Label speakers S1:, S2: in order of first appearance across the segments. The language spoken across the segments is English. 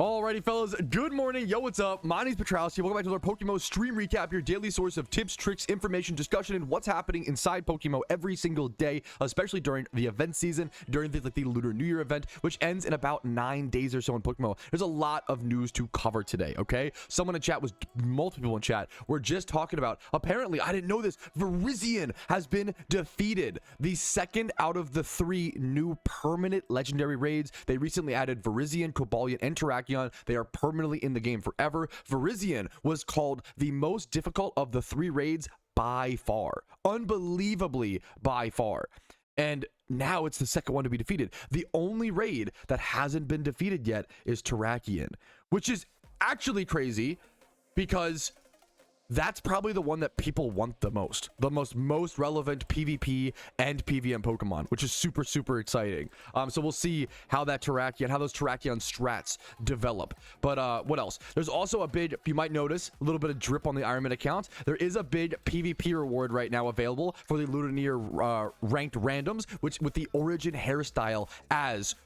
S1: Alrighty, fellas, good morning. Yo, what's up? My name's Patrouski. Welcome back to another PokeMMO stream recap, your daily source of tips, tricks, information, discussion, and what's happening inside PokeMMO every single day, especially during the event season, during the Lunar New Year event, which ends in about 9 days or so in PokeMMO. There's a lot of news to cover today, okay? Someone in chat multiple people in chat were just talking about, apparently, I didn't know this, VIRIZION has been defeated. The second out of the 3 new permanent legendary raids. They recently added VIRIZION, Cobalion, and Terrakion. They are permanently in the game forever. VIRIZION was called the most difficult of the 3 raids by far. Unbelievably by far. And now it's the second one to be defeated. The only raid that hasn't been defeated yet is Terrakion, which is actually crazy because that's probably the one that people want the most relevant PvP and PvM Pokemon, which is super exciting. So we'll see how those Terrakion strats develop. But what else? There's also a big, you might notice a little bit of drip on the Ironman account. There is a big PvP reward right now available for the Lunar ranked randoms, which with the origin hairstyle as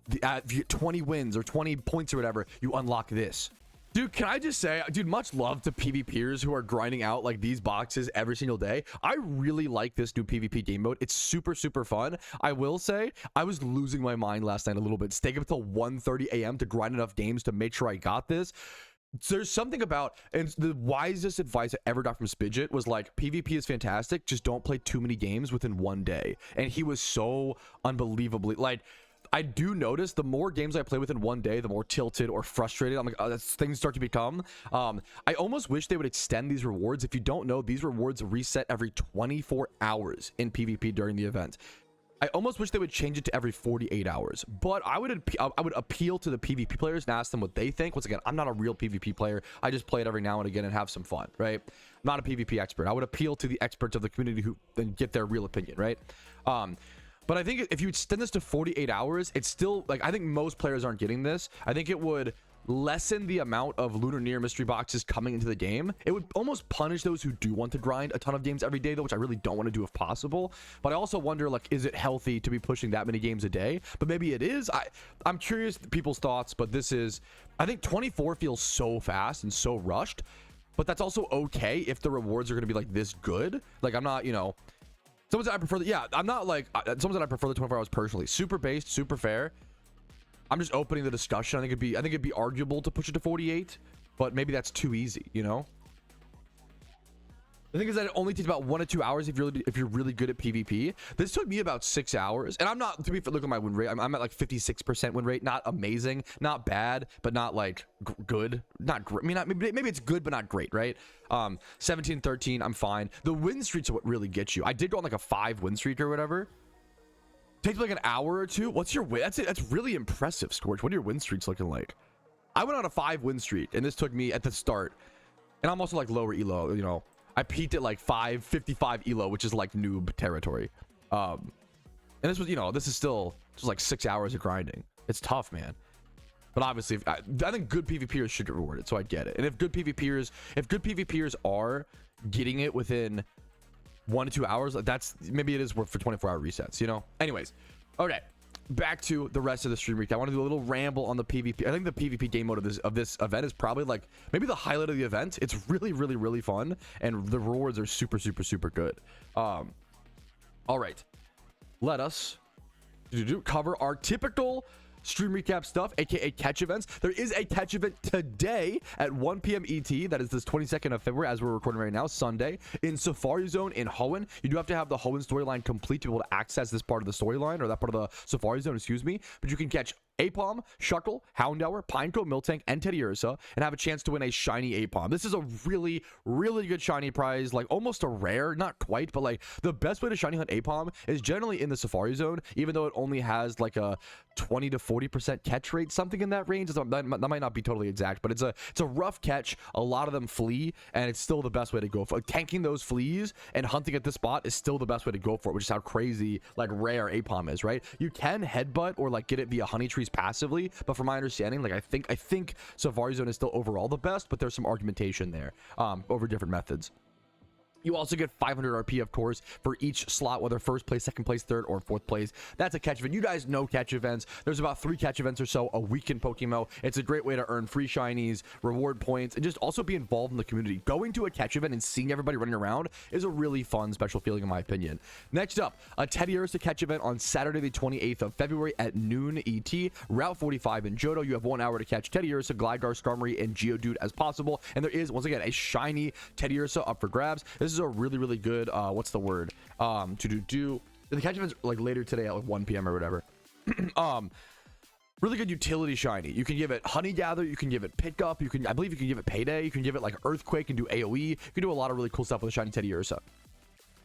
S1: the 20 wins or 20 points or whatever, you unlock this. Dude, can I just say, dude, much love to PvPers who are grinding out like these boxes every single day. I really like this new PvP game mode. It's super fun. I will say, I was losing my mind last night a little bit, staying up till 1:30 a.m. to grind enough games to make sure I got this. There's something about, and the wisest advice I ever got from Spidget was like, PvP is fantastic, just don't play too many games within one day. And he was so unbelievably, like, I do notice the more games I play within one day, the more tilted or frustrated I'm like, oh, that's things start to become. I almost wish they would extend these rewards. If you don't know, these rewards reset every 24 hours in PvP during the event. I almost wish they would change it to every 48 hours, but I would appeal to the PvP players and ask them what they think. Once again, I'm not a real PvP player. I just play it every now and again and have some fun, right? I'm not a PvP expert. I would appeal to the experts of the community who then get their real opinion, right? But I think if you extend this to 48 hours, it's still, like, I think most players aren't getting this. I think it would lessen the amount of Lunar Near mystery boxes coming into the game. It would almost punish those who do want to grind a ton of games every day, though, which I really don't want to do if possible. But I also wonder, like, is it healthy to be pushing that many games a day? But maybe it is. I'm curious people's thoughts, but this is, I think 24 feels so fast and so rushed, but that's also okay if the rewards are going to be like this good. Like, I'm not, you know, someone said I prefer the, yeah, I'm not like, someone said I prefer the 24 hours personally. Super based, super fair. I'm just opening the discussion. I think it'd be arguable to push it to 48, but maybe that's too easy, you know? The thing is that it only takes about 1 to 2 hours if you're really good at PvP. This took me about 6 hours, and I'm not, to be fair, look at my win rate. I'm at like 56% win rate. Not amazing, not bad, but not like good. Not great. I mean, maybe it's good, but not great, right? 17, 13, I'm fine. The win streaks are what really gets you. I did go on like a 5 win streak or whatever. Takes like an hour or two. What's your win? That's really impressive, Scorch. What are your win streaks looking like? I went on a 5 win streak, and this took me at the start, and I'm also like lower elo, you know. I peaked at like 555 elo, which is like noob territory. And this was, you know, this is still just like 6 hours of grinding. It's tough, man. But obviously, I think good PvPers should get rewarded, so I get it. And if good PvPers are getting it within 1 to 2 hours, that's, maybe it is worth for 24-hour resets, you know? Anyways, okay. Back to the rest of the stream recap. I want to do a little ramble on the PvP. I think the PvP game mode of this event is probably like maybe the highlight of the event. It's really fun, and the rewards are super good. All right, let us cover our typical stream recap stuff, aka catch events. There is a catch event today at 1 p.m. ET. That is this 22nd of February, as we're recording right now, Sunday, in Safari Zone in Hoenn. You do have to have the Hoenn storyline complete to be able to access this part of the storyline, or that part of the Safari Zone, excuse me. But you can catch Aipom, Shuckle, Houndour, Pineco, Miltank, and Teddy Ursa, and have a chance to win a shiny Aipom. This is a really good shiny prize, like almost a rare, not quite, but like the best way to shiny hunt Aipom is generally in the Safari Zone, even though it only has like a 20 to 40% catch rate, something in that range. That might not be totally exact, but it's a rough catch. A lot of them flee, and it's still the best way to go for it. Tanking those fleas and hunting at this spot is still the best way to go for it, which is how crazy like rare Aipom is, right? You can headbutt or like get it via honey trees passively, but from my understanding, like I think Safari Zone is still overall the best, but there's some argumentation there over different methods. You also get 500 RP, of course, for each slot, whether first place, second place, third, or fourth place. That's a catch event. You guys know catch events. There's about 3 catch events or so a week in PokeMMO. It's a great way to earn free shinies, reward points, and just also be involved in the community. Going to a catch event and seeing everybody running around is a really fun, special feeling, in my opinion. Next up, a Teddiursa catch event on Saturday, the 28th of February at noon ET, Route 45 in Johto. You have 1 hour to catch Teddiursa, Gligar, Skarmory, and Geodude as possible. And there is, once again, a shiny Teddiursa up for grabs. This is a really good what's the word the catch event's like later today at like 1 p.m. or whatever. Really good utility shiny. You can give it Honey Gather, you can give it Pickup, I believe you can give it Payday, you can give it like Earthquake and do AoE. You can do a lot of really cool stuff with a shiny Teddiursa.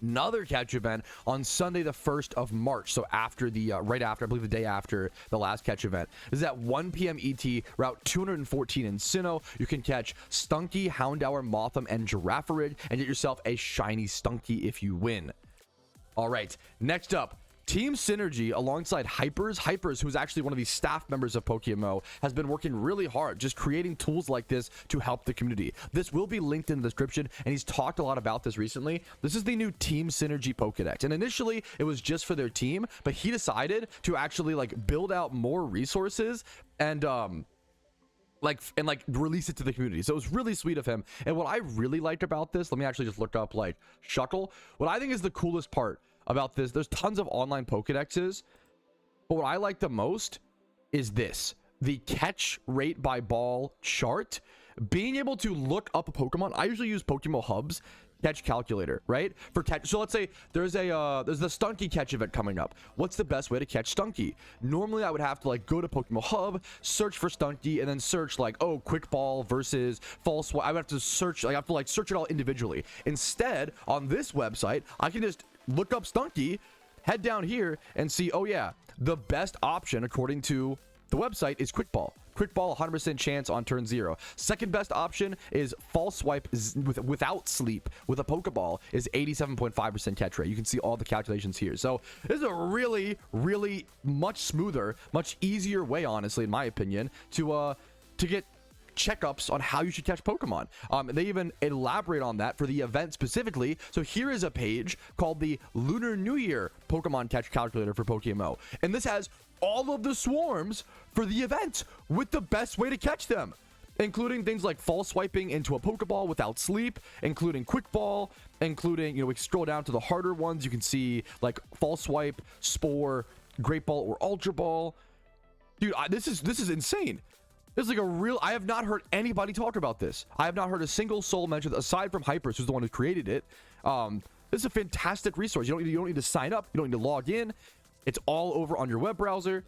S1: Another catch event on Sunday, the 1st of March. So after the right after, I believe the day after the last catch event. This is at 1 p.m. ET, Route 214 in Sinnoh. You can catch Stunky, Houndour, Mothim, and Girafarig, and get yourself a shiny Stunky if you win. All right, next up, Team Synergy alongside Hypers, who's actually one of the staff members of PokeMMO, has been working really hard just creating tools like this to help the community. This will be linked in the description, and he's talked a lot about this recently. This is the new Team Synergy Pokedex, and initially it was just for their team, but he decided to actually like build out more resources and release it to the community. So it was really sweet of him. And what I really liked about this, let me actually just look up like Shuckle. What I think is the coolest part about this, there's tons of online Pokedexes, but what I like the most is this, the catch rate by ball chart. Being able to look up a Pokemon, I usually use PokeMMO Hub's catch calculator, right? For catch, so let's say there's the Stunky catch event coming up. What's the best way to catch Stunky? Normally I would have to like go to PokeMMO Hub, search for Stunky, and then search like, oh, quick ball versus false swipe. I would have to search, I have to like search it all individually. Instead, on this website, I can just look up Stunky, head down here, and see, oh yeah, the best option according to the website is quick ball. Quick ball, 100% chance on turn 0. Second best option is false swipe without sleep with a Pokeball is 87.5% catch rate. You can see all the calculations here. So this is a really much smoother, much easier way, honestly, in my opinion, to get checkups on how you should catch Pokemon. They even elaborate on that for the event specifically. So here is a page called the Lunar New Year Pokemon Catch Calculator for PokeMMO, and this has all of the swarms for the event with the best way to catch them, including things like false swiping into a Pokeball without sleep, including quick ball, including, you know, we scroll down to the harder ones. You can see like false swipe, spore, great ball, or ultra ball. Dude, this is insane. This is like a real, I have not heard anybody talk about this. I have not heard a single soul mention, aside from Hypers, who's the one who created it. This is a fantastic resource. You don't need to sign up. You don't need to log in. It's all over on your web browser.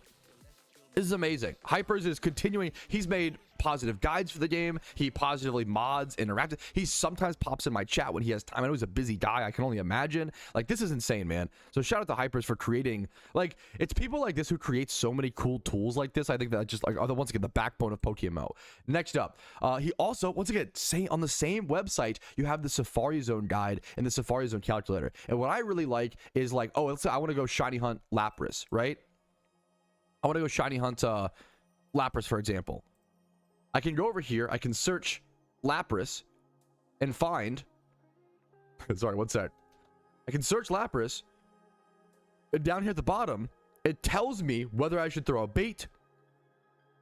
S1: This is amazing. Hypers is continuing. He's made positive guides for the game. He positively mods, interactive. He sometimes pops in my chat when he has time. I know he's a busy guy. I can only imagine. Like, this is insane, man. So shout out to Hypers for creating, like, it's people like this who create so many cool tools like this. I think that just like are the once again the backbone of PokeMMO. Next up, he also, once again, on the same website, you have the Safari Zone guide and the Safari Zone calculator. And what I really like is like, oh, let's say I want to go shiny hunt Lapras, right? I want to go shiny hunt Lapras, for example. I can go over here. I can search Lapras and find... Sorry, one sec. I can search Lapras. And down here at the bottom, it tells me whether I should throw a bait,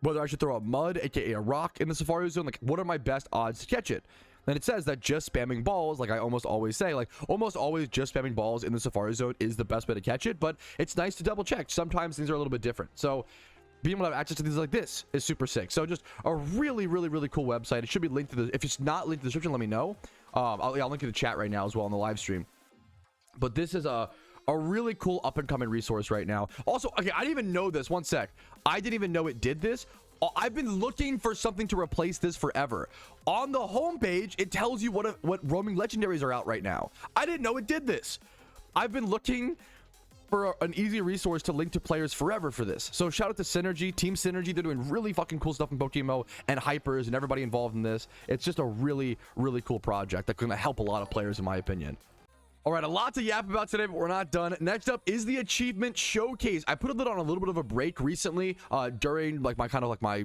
S1: whether I should throw a mud, aka a rock, in the Safari Zone. Like, what are my best odds to catch it? Then it says that just spamming balls, like I almost always say, like almost always just spamming balls in the Safari Zone is the best way to catch it, but it's nice to double check. Sometimes things are a little bit different. So being able to have access to things like this is super sick. So just a really cool website. It should be linked to the, if it's not linked to the description, let me know. I'll link in the chat right now as well on the live stream. But this is a really cool up and coming resource right now. Also, okay, I didn't even know this. One sec. I didn't even know it did this. I've been looking for something to replace this forever. On the homepage, it tells you what roaming legendaries are out right now. I didn't know it did this. I've been looking for an easy resource to link to players forever for this. So shout out to Synergy, Team Synergy. They're doing really fucking cool stuff in PokeMMO, and Hypers and everybody involved in this. It's just a really cool project that's going to help a lot of players, in my opinion. All right, a lot to yap about today, but we're not done. Next up is the achievement showcase. I put it on a little bit of a break recently during like my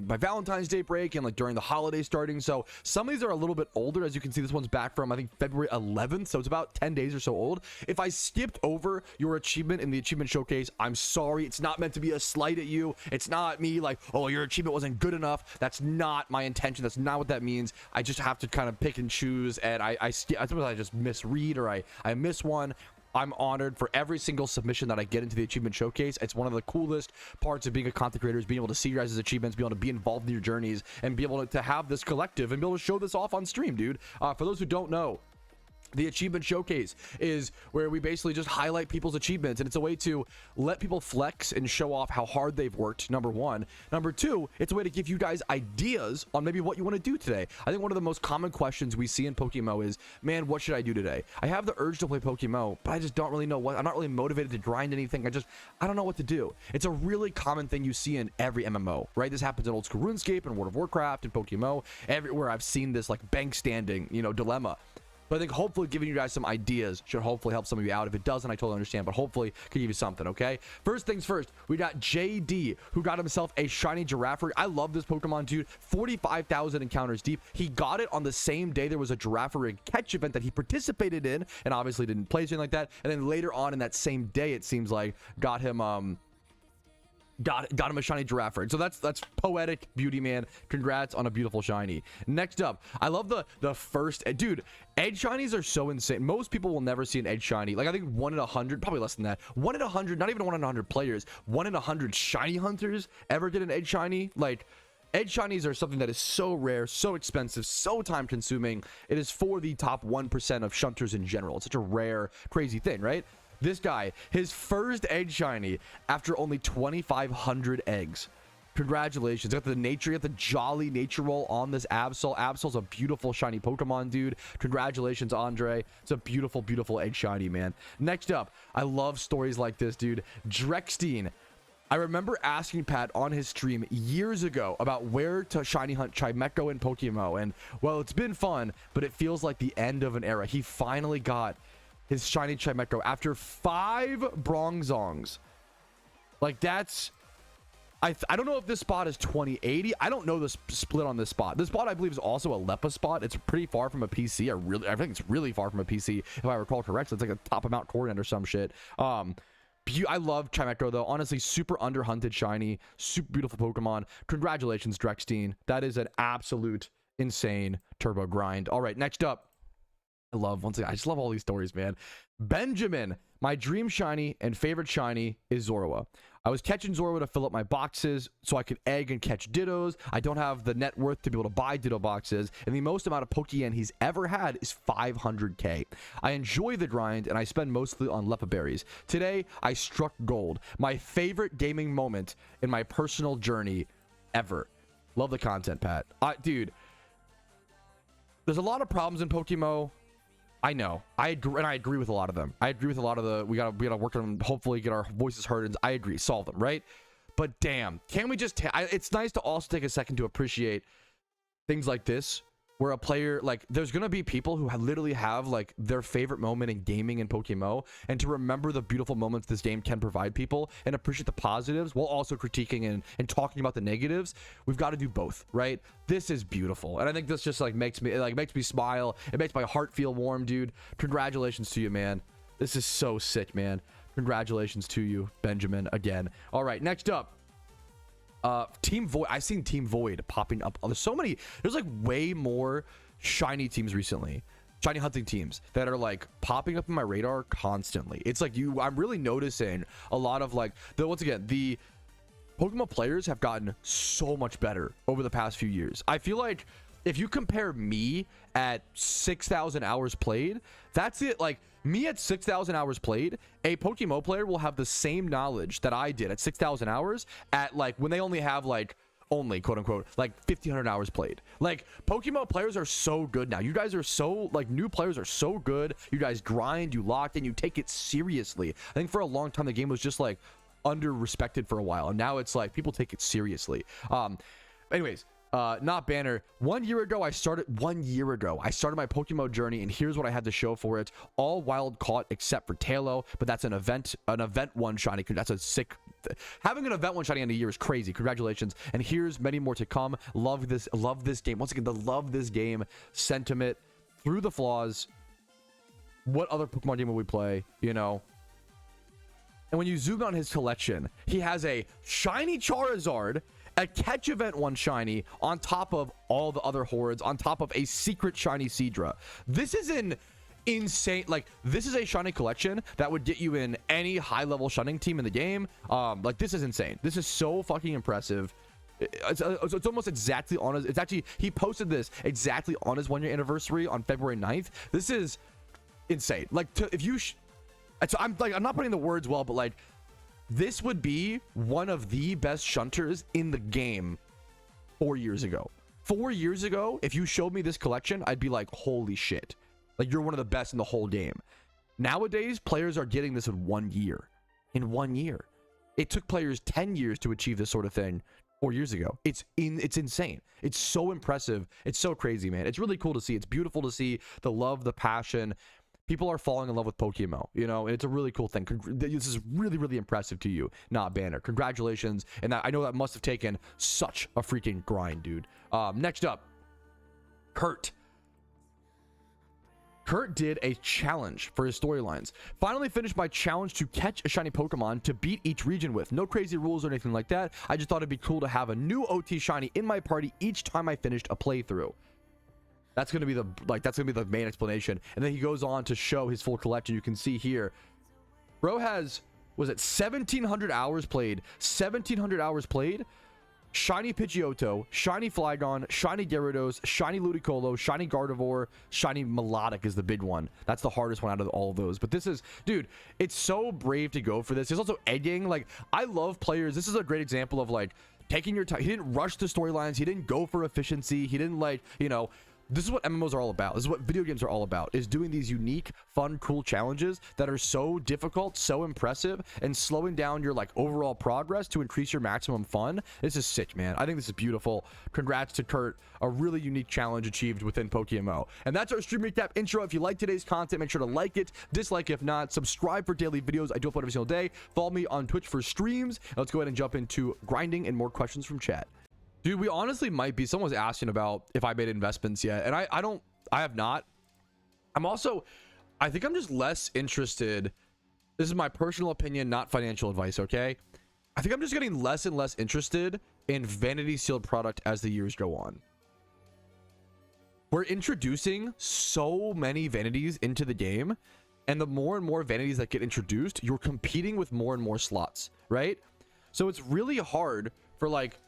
S1: my Valentine's Day break and like during the holiday starting. So some of these are a little bit older. As you can see, this one's back from I think February 11th, so it's about 10 days or so old. If I skipped over your achievement in the achievement showcase, I'm sorry. It's not meant to be a slight at you. It's not me like, oh, your achievement wasn't good enough. That's not my intention. That's not what that means. I just have to kind of pick and choose, and I suppose I just misread or I miss one. I'm honored for every single submission that I get into the achievement showcase. It's one of the coolest parts of being a content creator, is being able to see your guys' achievements, be able to be involved in your journeys, and be able to have this collective and be able to show this off on stream, dude. For those who don't know, the achievement showcase is where we basically just highlight people's achievements, and it's a way to let people flex and show off how hard they've worked, number one. Number two, it's a way to give you guys ideas on maybe what you want to do today. I think one of the most common questions we see in PokeMMO is, man, what should I do today? I have the urge to play PokeMMO, but I just don't really know what. I'm not really motivated to grind anything. I don't know what to do. It's a really common thing you see in every MMO, right? This happens in old school RuneScape and World of Warcraft and PokeMMO. Everywhere I've seen this like bank standing, dilemma. But I think hopefully giving you guys some ideas should hopefully help some of you out. If it doesn't, I totally understand, but hopefully could give you something, okay? First things first, we got JD, who got himself a shiny Giraffary. I love this Pokemon, dude. 45,000 encounters deep. He got it on the same day there was a Giraffary catch event that he participated in, and obviously didn't play anything like that. And then later on in that same day, it seems like, got him a shiny Giraffary. So that's poetic beauty, man. Congrats on a beautiful shiny. Next up, I love the first dude. Edge shinies are so insane. Most people will never see an edge shiny. Like I think 1 in 100, probably less than that. 1 in 100, not even 1 in 100 players. 1 in 100 shiny hunters ever get an edge shiny. Like edge shinies are something that is so rare, so expensive, so time consuming. It is for the top 1% of shunters in general. It's such a rare, crazy thing, right? This guy, his first egg shiny after only 2,500 eggs. Congratulations. You got the nature, you got the jolly nature roll on this Absol. Absol's a beautiful shiny Pokemon, dude. Congratulations, Andre. It's a beautiful, beautiful egg shiny, man. Next up, I love stories like this, dude. Drexstein. I remember asking Pat on his stream years ago about where to shiny hunt Chimecho in PokeMMO, and well, it's been fun, but it feels like the end of an era. He finally got his shiny Chimecho after 5 Bronzongs. Like that's I don't know if this spot is 2080. I don't know the split on this spot. This spot I believe is also a Lepa spot. It's pretty far from a PC. I think it's really far from a PC if I recall correctly. It's like a top of Mount Corian or some shit. I love Chimecho though. Honestly, super underhunted shiny, super beautiful Pokemon. Congratulations, Drexstein. That is an absolute insane turbo grind. All right, next up. I just love all these stories, man. Benjamin, my dream shiny and favorite shiny is Zorua. I was catching Zorua to fill up my boxes so I could egg and catch Dittos. I don't have the net worth to be able to buy Ditto boxes, and the most amount of Pokeyen he's ever had is 500k. I enjoy the grind, and I spend mostly on Lepa berries. Today, I struck gold. My favorite gaming moment in my personal journey ever. Love the content, Pat. Dude, there's a lot of problems in PokeMMO. I know. I agree with a lot of them. I agree with a lot of the we gotta work on them, hopefully get our voices heard, and I agree, solve them, right? But damn, can we just it's nice to also take a second to appreciate things like this, where a player, like, there's gonna be people who literally have like their favorite moment in gaming in PokeMMO, and to remember the beautiful moments this game can provide people and appreciate the positives while also critiquing and talking about the negatives. We've got to do both, right? This is beautiful, and I think this just like makes me smile. It makes my heart feel warm, dude. Congratulations to you, man. This is so sick, man. Congratulations to you, Benjamin, again. All right, next up, Team Void. I've seen Team Void popping up. There's like way more shiny teams recently, shiny hunting teams that are like popping up in my radar constantly. It's like I'm really noticing a lot of like once again, the PokeMMO players have gotten so much better over the past few years. I feel like if you compare me at 6,000 hours played, that's it. Like me at 6,000 hours played, a PokeMMO player will have the same knowledge that I did at 6,000 hours at like when they only have like quote unquote like 1,500 hours played. Like PokeMMO players are so good now. You guys are so like new players are so good. You guys grind, you lock in, you take it seriously. I think for a long time the game was just like under respected for a while, and now it's like people take it seriously. Anyways, Not banner. 1 year ago I started my PokeMMO journey, and here's what I had to show for it. All wild caught except for Tailo, but that's an event one shiny. That's a sick having an event one shiny in a year is crazy. Congratulations. And here's many more to come. Love this game. Once again, the love this game sentiment through the flaws. What other Pokemon game would we play, you know? And when you zoom on his collection, he has a shiny Charizard, a catch event one shiny, on top of all the other hordes, on top of a secret shiny Seadra. This is an insane, like, this is a shiny collection that would get you in any high level shunning team in the game. Like, this is insane. This is so fucking impressive. It's almost exactly on his, it's actually, he posted this exactly on his 1 year anniversary on February 9th. This is insane. Like, if you I'm not putting the words well, but like, this would be one of the best shunters in the game 4 years ago. 4 years ago, if you showed me this collection, I'd be like, holy shit. Like, you're one of the best in the whole game. Nowadays, players are getting this in 1 year. In 1 year. It took players 10 years to achieve this sort of thing 4 years ago. It's insane. It's so impressive. It's so crazy, man. It's really cool to see. It's beautiful to see the love, the passion. People are falling in love with PokeMMO, you know, and it's a really cool thing. This is really, really impressive to you, not banner. Congratulations. And I know that must have taken such a freaking grind, dude. Next up, Kurt. Kurt did a challenge for his storylines. Finally finished my challenge to catch a shiny Pokemon to beat each region with. No crazy rules or anything like that. I just thought it'd be cool to have a new OT shiny in my party each time I finished a playthrough. That's gonna be the main explanation. And then he goes on to show his full collection. You can see here, bro has, was it 1700 hours played? 1700 hours played. Shiny Pidgeotto, shiny Flygon, shiny Gyarados, shiny Ludicolo, shiny Gardevoir, shiny Melodic is the big one. That's the hardest one out of all of those. But this is, dude, it's so brave to go for this. There's also egging. Like, I love players. This is a great example of like taking your time. He didn't rush the storylines. He didn't go for efficiency. He didn't, like, you know. This is what MMOs are all about. This is what video games are all about, is doing these unique, fun, cool challenges that are so difficult, so impressive, and slowing down your like overall progress to increase your maximum fun. This is sick, man. I think this is beautiful. Congrats to Kurt. A really unique challenge achieved within PokeMMO. And that's our stream recap intro. If you like today's content, make sure to like it, dislike if not, subscribe for daily videos. I do upload every single day. Follow me on Twitch for streams. Let's go ahead and jump into grinding and more questions from chat. Dude, we honestly might be. Someone was asking about if I made investments yet, and I have not. I think I'm just less interested. This is my personal opinion, not financial advice, okay? I think I'm just getting less and less interested in vanity sealed product as the years go on. We're introducing so many vanities into the game, and the more and more vanities that get introduced, you're competing with more and more slots, right? So it's really hard for like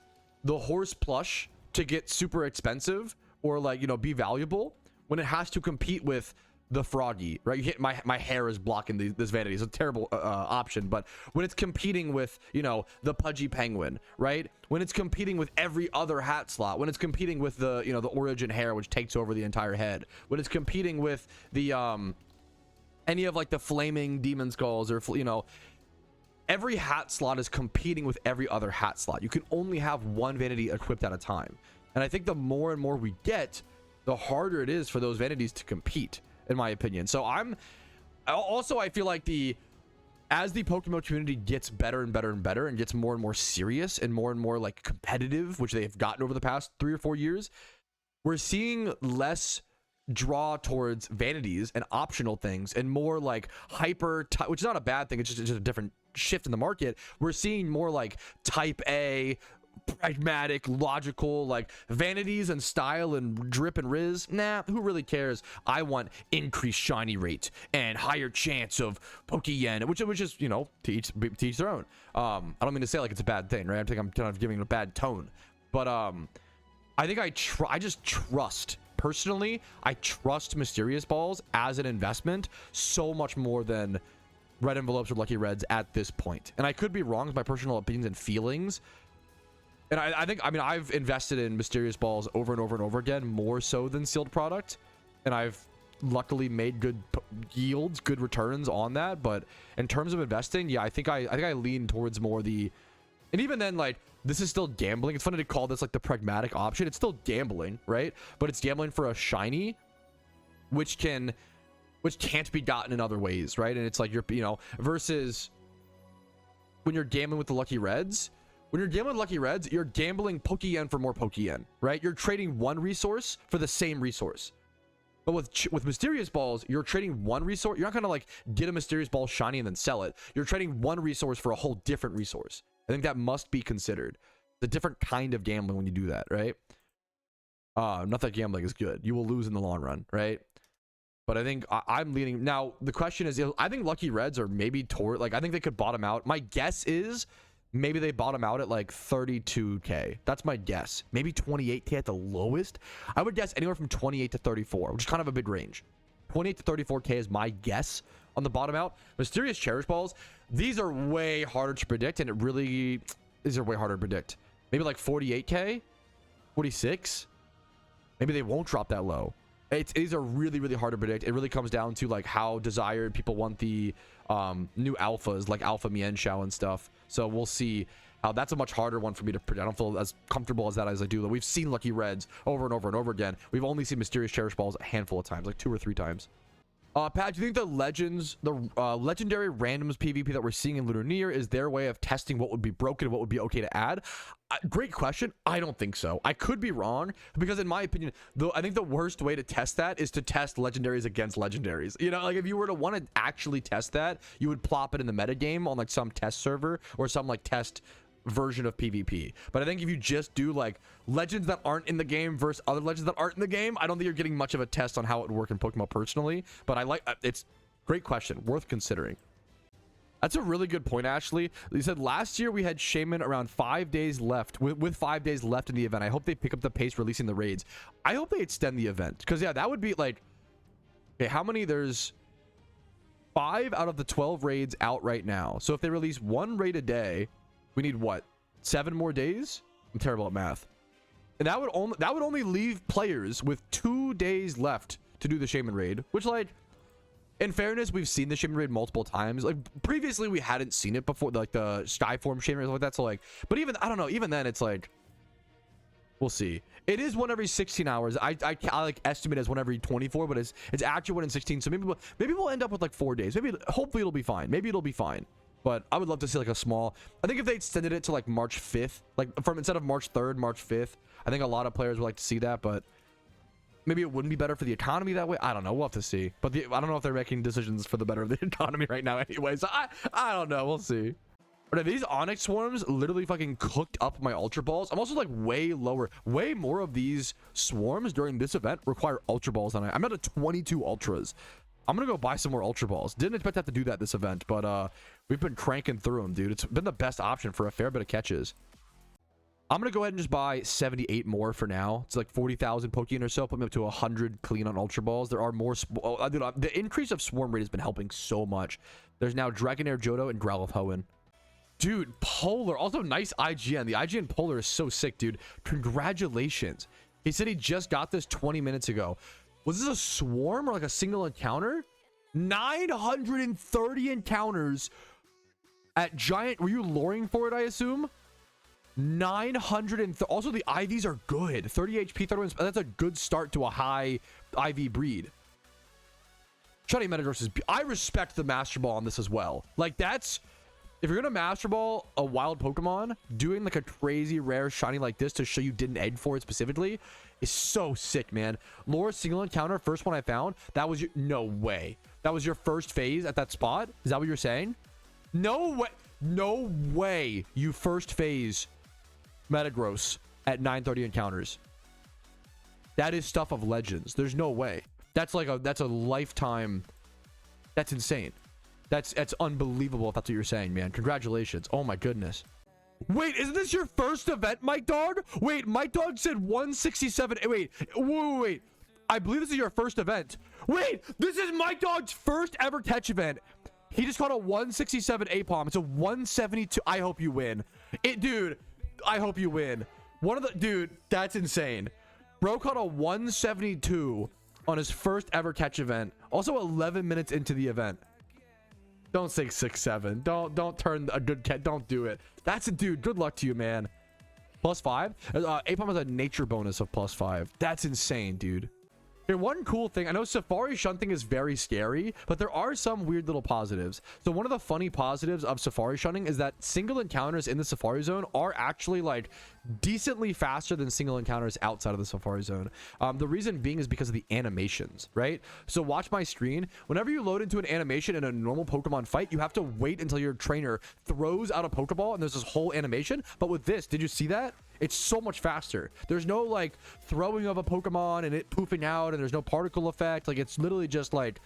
S1: the horse plush to get super expensive or like, you know, be valuable when it has to compete with the froggy, right? You hit my hair is blocking this vanity. It's a terrible option, but when it's competing with, you know, the pudgy penguin, right? When it's competing with every other hat slot, when it's competing with the, you know, the origin hair, which takes over the entire head, when it's competing with the any of like the flaming demon skulls, or, you know, every hat slot is competing with every other hat slot. You can only have one vanity equipped at a time. And I think the more and more we get, the harder it is for those vanities to compete, in my opinion. So I feel like as the Pokemon community gets better and better and better and gets more and more serious and more like competitive, which they've gotten over the past 3 or 4 years, we're seeing less draw towards vanities and optional things and more like which is not a bad thing. It's just a different shift in the market. We're seeing more like type A, pragmatic, logical, like vanities and style and drip and riz. Nah, who really cares? I want increased shiny rate and higher chance of Pokeyen, which is, you know, to each their own. I don't mean to say like it's a bad thing, right? I think I'm kind of giving it a bad tone, but I think I just trust. Personally, I trust Mysterious Balls as an investment so much more than red envelopes or lucky reds at this point. And I could be wrong with my personal opinions and feelings. And I think, I mean, I've invested in Mysterious Balls over and over and over again, more so than sealed product. And I've luckily made good yields, good returns on that. But in terms of investing, yeah, I think I lean towards more the And even then, like, this is still gambling. It's funny to call this like the pragmatic option. It's still gambling, right? But it's gambling for a shiny, which can't be gotten in other ways, right? And it's like you're, you know, versus when you're gambling with the lucky reds. When you're gambling with lucky reds, you're gambling Pokeyen for more Pokeyen, right? You're trading one resource for the same resource. But with mysterious balls, you're trading one resource. You're not gonna like get a mysterious ball shiny and then sell it. You're trading one resource for a whole different resource. I think that must be considered. It's a different kind of gambling when you do that, right? Not that gambling is good. You will lose in the long run, right? But I think I'm leaning. Now, the question is, I think lucky reds are maybe like, I think they could bottom out. My guess is maybe they bottom out at like 32k. That's my guess. Maybe 28k at the lowest. I would guess anywhere from 28 to 34, which is kind of a big range. 28 to 34k is my guess on the bottom out. Mysterious cherish balls, these are way harder to predict, and these are way harder to predict. Maybe like 48k, 46. Maybe they won't drop that low. These are really, really hard to predict. It really comes down to like how desired people want the new alphas, like Alpha Mienshao and stuff. So we'll see how. That's a much harder one for me to predict. I don't feel as comfortable as that as I do. We've seen lucky reds over and over and over again. We've only seen mysterious cherish balls a handful of times, like 2 or 3 times. Pat, do you think the legendary randoms PvP that we're seeing in Lunar is their way of testing what would be broken and what would be okay to add? Great question. I don't think so. I could be wrong, because in my opinion, though, I think the worst way to test that is to test legendaries against legendaries. You know, like if you were to want to actually test that, you would plop it in the metagame on like some test server or some like test version of PvP. But I think if you just do like legends that aren't in the game versus other legends that aren't in the game, I don't think you're getting much of a test on how it would work in PokeMMO personally. But I like it's great question, worth considering. That's a really good point, Ashley. You said last year we had Shaman around 5 days left, with 5 days left in the event. I hope they pick up the pace releasing the raids. I hope they extend the event, because yeah, that would be like, okay, how many? There's 5 out of the 12 raids out right now. So if they release 1 raid a day, we need what, 7 more days? I'm terrible at math. And that would only leave players with 2 days left to do the Shaman raid, which, like, in fairness, we've seen the Shaman raid multiple times. Like previously we hadn't seen it before, like the Skyform Shaman raid like that. So like, but even, I don't know, even then it's like, we'll see. It is 1 every 16 hours. I like estimate as 1 every 24, but it's actually 1 in 16. So maybe we'll end up with like 4 days. Maybe, hopefully it'll be fine. Maybe it'll be fine. But I would love to see like a small, I think if they extended it to like March 5th, like from instead of March 3rd, March 5th, I think a lot of players would like to see that, but maybe it wouldn't be better for the economy that way. I don't know. We'll have to see. But I don't know if they're making decisions for the better of the economy right now anyway. So I don't know. We'll see. But these Onyx swarms literally fucking cooked up my Ultra Balls. I'm also like way lower. Way more of these swarms during this event require Ultra Balls than I'm at a 22 Ultras. I'm gonna go buy some more Ultra Balls. Didn't expect to have to do that this event, but we've been cranking through them, dude. It's been the best option for a fair bit of catches. I'm gonna go ahead and just buy 78 more for now. It's like 40,000 Pokeyen or so. Put me up to 100 clean on Ultra Balls. There are more. Dude, the increase of swarm rate has been helping so much. There's now Dragonair Johto and Growlithe Hoenn. Dude, Polar. Also, nice IGN. The IGN Polar is so sick, dude. Congratulations. He said he just got this 20 minutes ago. Was this a swarm or like a single encounter? 930 encounters at Giant. Were you luring for it, I assume? 900 also the IVs are good. 30 HP, 30. That's a good start to a high IV breed. Shiny METAGROSS is. I respect the Master Ball on this as well. Like that's, if you're gonna Master Ball a wild Pokemon, doing like a crazy rare shiny like this to show you didn't egg for it specifically is so sick, man. Lure single encounter, first one I found. That was your, no way. That was your first phase at that spot. Is that what you're saying? No way. No way. You first phase METAGROSS at 930 encounters. That is stuff of legends. There's no way. That's like that's a lifetime. That's insane. That's unbelievable if that's what you're saying, man. Congratulations. Oh my goodness. Wait, isn't this your first event, Mike Dog? Wait, Mike Dog said 167. Wait. I believe this is your first event. Wait, this is Mike Dog's first ever catch event. He just caught a 167 Aipom. It's a 172. I hope you win. Dude, I hope you win. Dude, that's insane. Bro caught a 172 on his first ever catch event. Also 11 minutes into the event. Don't say 6-7. Don't turn a good cat. Don't do it. That's a dude. Good luck to you, man. +5. Aipom has a nature bonus of +5. That's insane, dude. Here, one cool thing, I know Safari shunting is very scary, but there are some weird little positives. So one of the funny positives of Safari shunting is that single encounters in the Safari Zone are actually like decently faster than single encounters outside of the Safari Zone. The reason being is because of the animations, right? So watch my screen. Whenever you load into an animation in a normal Pokemon fight, you have to wait until your trainer throws out a Pokeball and there's this whole animation. But with this, did you see that? It's so much faster. There's no like throwing of a Pokemon and it poofing out, and there's no particle effect. Like, it's literally just like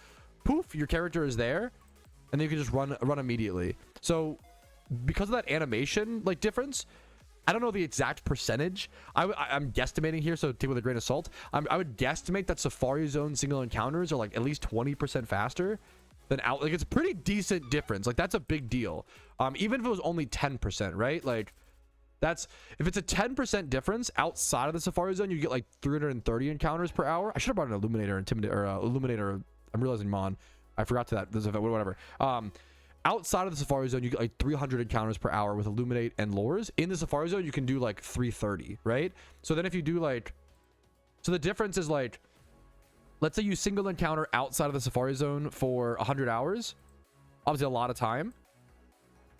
S1: poof, your character is there, and then you can just run immediately. So because of that animation like difference, I don't know the exact percentage. I'm guesstimating here, so take it with a grain of salt. I would guesstimate that Safari Zone single encounters are like at least 20% faster than out. Like, it's a pretty decent difference. Like, that's a big deal. Even if it was only 10%, right? Like, that's, if it's a 10% difference outside of the Safari Zone, you get like 330 encounters per hour. I should have brought an Illuminator, Illuminator. I'm realizing Mon. I forgot to that. There's whatever. Outside of the Safari Zone, you get like 300 encounters per hour with Illuminate and Lures. In the Safari Zone, you can do like 330, right? So then if you do like, so the difference is like, let's say you single encounter outside of the Safari Zone for 100 hours, obviously a lot of time.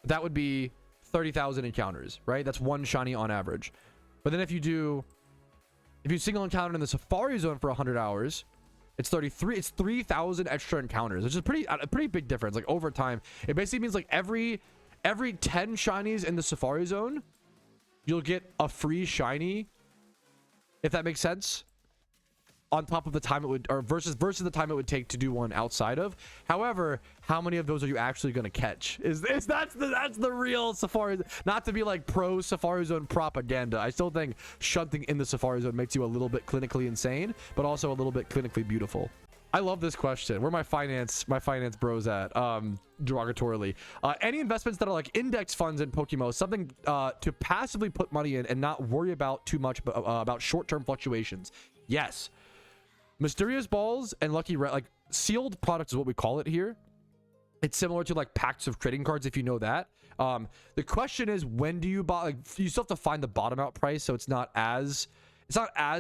S1: That would be 30,000 encounters, right? That's one shiny on average. But then if you single encounter in the Safari Zone for 100 hours, it's 3,000 extra encounters, which is a pretty big difference. Like, over time, it basically means like every 10 shinies in the Safari Zone, you'll get a free shiny, if that makes sense, on top of the time it would, or versus the time it would take to do one outside of. However, how many of those are you actually going to catch? That's the real Safari. Not to be like pro Safari Zone propaganda, I still think shunting in the Safari Zone makes you a little bit clinically insane, but also a little bit clinically beautiful. I love this question. Where my finance bros at? Derogatorily. Any investments that are like index funds in PokeMMO, something to passively put money in and not worry about too much about short-term fluctuations. Yes. Mysterious balls and like sealed products is what we call it here. It's similar to like packs of trading cards, if you know that. The question is, when do you buy? Like, you still have to find the bottom out price, so it's not as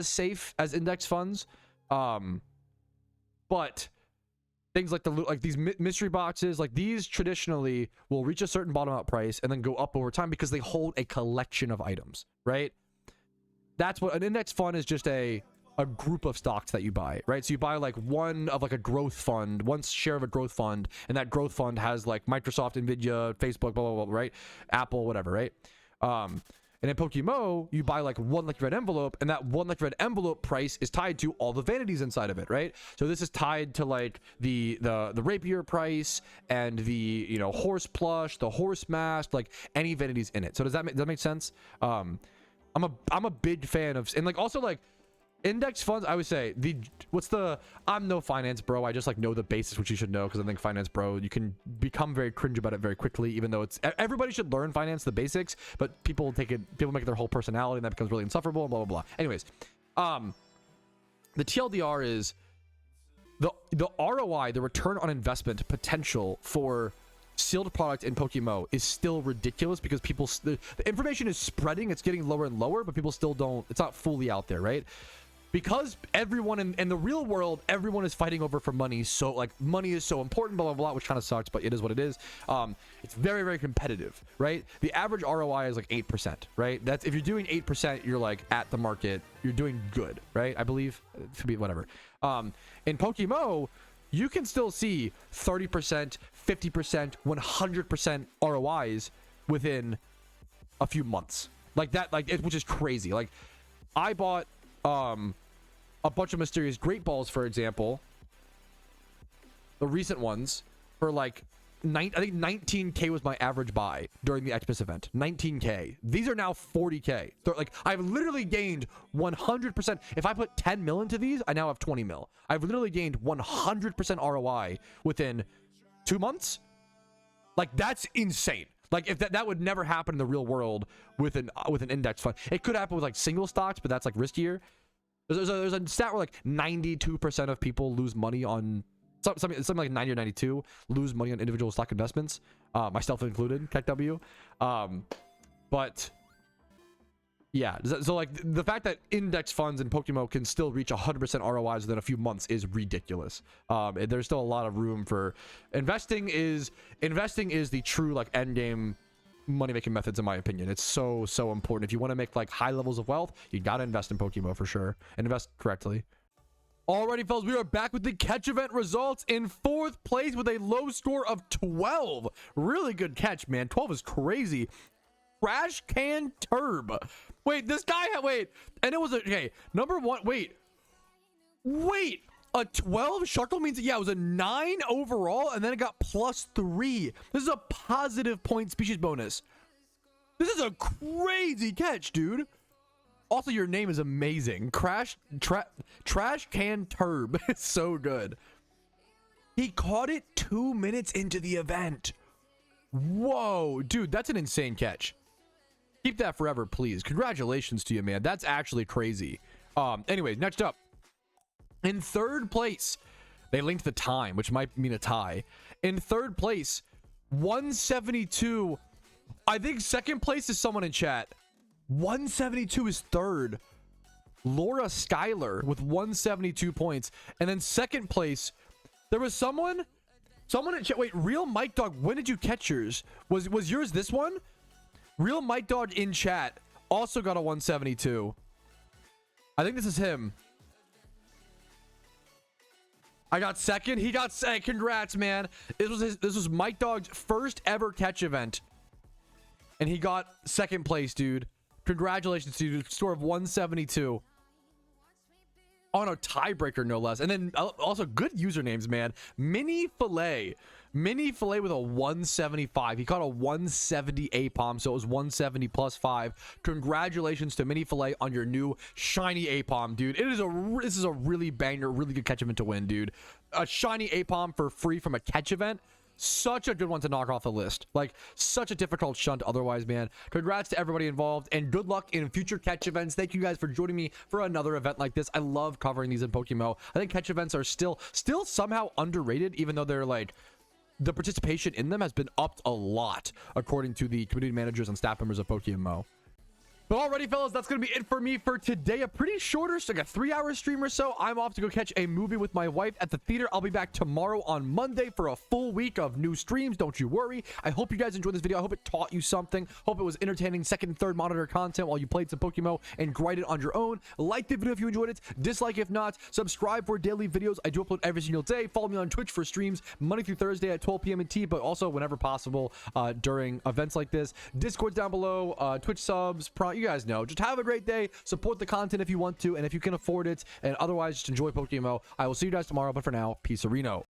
S1: safe as index funds. But things like these mystery boxes, like these traditionally will reach a certain bottom out price and then go up over time because they hold a collection of items, right? That's what an index fund is, just a group of stocks that you buy, right? So you buy like one of like a growth fund, one share of a growth fund, and that growth fund has like Microsoft, Nvidia, Facebook, blah, blah, blah, right? Apple, whatever, right? And in PokeMMO, you buy like one Lucky Red envelope, and that one Lucky Red envelope price is tied to all the vanities inside of it, right? So this is tied to like the rapier price and the, you know, horse plush, the horse mask, like any vanities in it. So does that make sense? I'm a big fan of, and like also like index funds, I would say I'm no finance bro, I just like know the basics, which you should know, because I think finance bro, you can become very cringe about it very quickly, even though everybody should learn finance, the basics, but people make it their whole personality, and that becomes really insufferable, and blah blah blah. Anyways, the TLDR is the ROI, the return on investment potential for sealed product in PokeMMO is still ridiculous, because the information is spreading, it's getting lower and lower, but people still don't, it's not fully out there, right? Because everyone in the real world, everyone is fighting over for money. So like money is so important, blah, blah, blah, which kind of sucks, but it is what it is. It's very, very competitive, right? The average ROI is like 8%, right? That's, if you're doing 8%, you're like at the market, you're doing good, right? I believe it should be whatever. In PokeMMO, you can still see 30%, 50%, 100% ROIs within a few months, like that, which is crazy. Like, I bought a bunch of mysterious great balls, for example, the recent ones, for like I think 19k was my average buy during the Xmas event. 19k. These are now 40k. Like, I've literally gained 100%. If I put 10 mil into these, I now have 20 mil. I've literally gained 100% ROI within 2 months. Like, that's insane. Like, if that would never happen in the real world with an index fund. It could happen with like single stocks, but that's like riskier. There's a stat where like 92% of people lose money on something like 90 or 92. Lose money on individual stock investments, myself included. Tech W. But yeah, so like the fact that index funds and PokeMMO can still reach 100% ROIs within a few months is ridiculous. There's still a lot of room for investing. Is the true like end game money making methods, in my opinion. It's so important. If you want to make like high levels of wealth, you got to invest in PokeMMO for sure, and invest correctly. Alrighty, fellas, we are back with the catch event results. In 4th place with a low score of 12. Really good catch, man. 12 is crazy. Trash Can Turb. Wait, this guy had, wait, and it was a, okay, number 1, wait, a 12 Sharkle means, yeah, it was a 9 overall, and then it got +3. This is a positive point species bonus. This is a crazy catch, dude. Also, your name is amazing. Trash Can Turb. It's so good. He caught it 2 minutes into the event. Whoa, dude, that's an insane catch. Keep that forever, please. Congratulations to you, man. That's actually crazy. Anyways, next up. In 3rd place, they linked the time, which might mean a tie. In 3rd place, 172. I think 2nd place is someone in chat. 172 is 3rd. Laura Skylar with 172 points. And then 2nd place, there was someone in chat. Wait, Real Mike Dog, when did you catch yours? Was yours this one? Real Mike Dog in chat also got a 172. I think this is him. I got 2nd. He got 2nd. Congrats, man. This was Mike Dog's first ever catch event, and he got 2nd place, dude. Congratulations, dude. Score of 172 on a tiebreaker, no less. And then also good usernames, man. Mini Filet with a 175. He caught a 170 Aipom, so it was 170 plus 5. Congratulations to Mini Filet on your new shiny Aipom, dude. This is a really banger, really good catch event to win, dude. A shiny Aipom for free from a catch event. Such a good one to knock off the list. Like, such a difficult shunt otherwise, man. Congrats to everybody involved, and good luck in future catch events. Thank you guys for joining me for another event like this. I love covering these in PokeMMO. I think catch events are still somehow underrated, even though they're like, the participation in them has been upped a lot, according to the community managers and staff members of PokeMMO. But alrighty, fellas, that's gonna be it for me for today. A pretty shorter, like a 3-hour stream or so. I'm off to go catch a movie with my wife at the theater. I'll be back tomorrow on Monday for a full week of new streams. Don't you worry. I hope you guys enjoyed this video. I hope it taught you something. Hope it was entertaining 2nd and 3rd monitor content while you played some PokeMMO and grinded on your own. Like the video if you enjoyed it. Dislike if not. Subscribe for daily videos. I do upload every single day. Follow me on Twitch for streams Monday through Thursday at 12 p.m. ET, but also whenever possible during events like this. Discord down below. Twitch subs. You guys know. Just have a great day. Support the content if you want to, and if you can afford it, and otherwise just enjoy PokeMMO. I will see you guys tomorrow, but for now, peace-a-reno.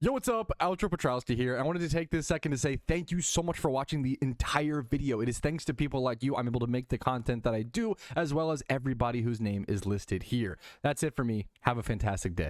S1: Yo, what's up? Outro Patrouski here. I wanted to take this second to say thank you so much for watching the entire video. It is thanks to people like you I'm able to make the content that I do, as well as everybody whose name is listed here. That's it for me. Have a fantastic day.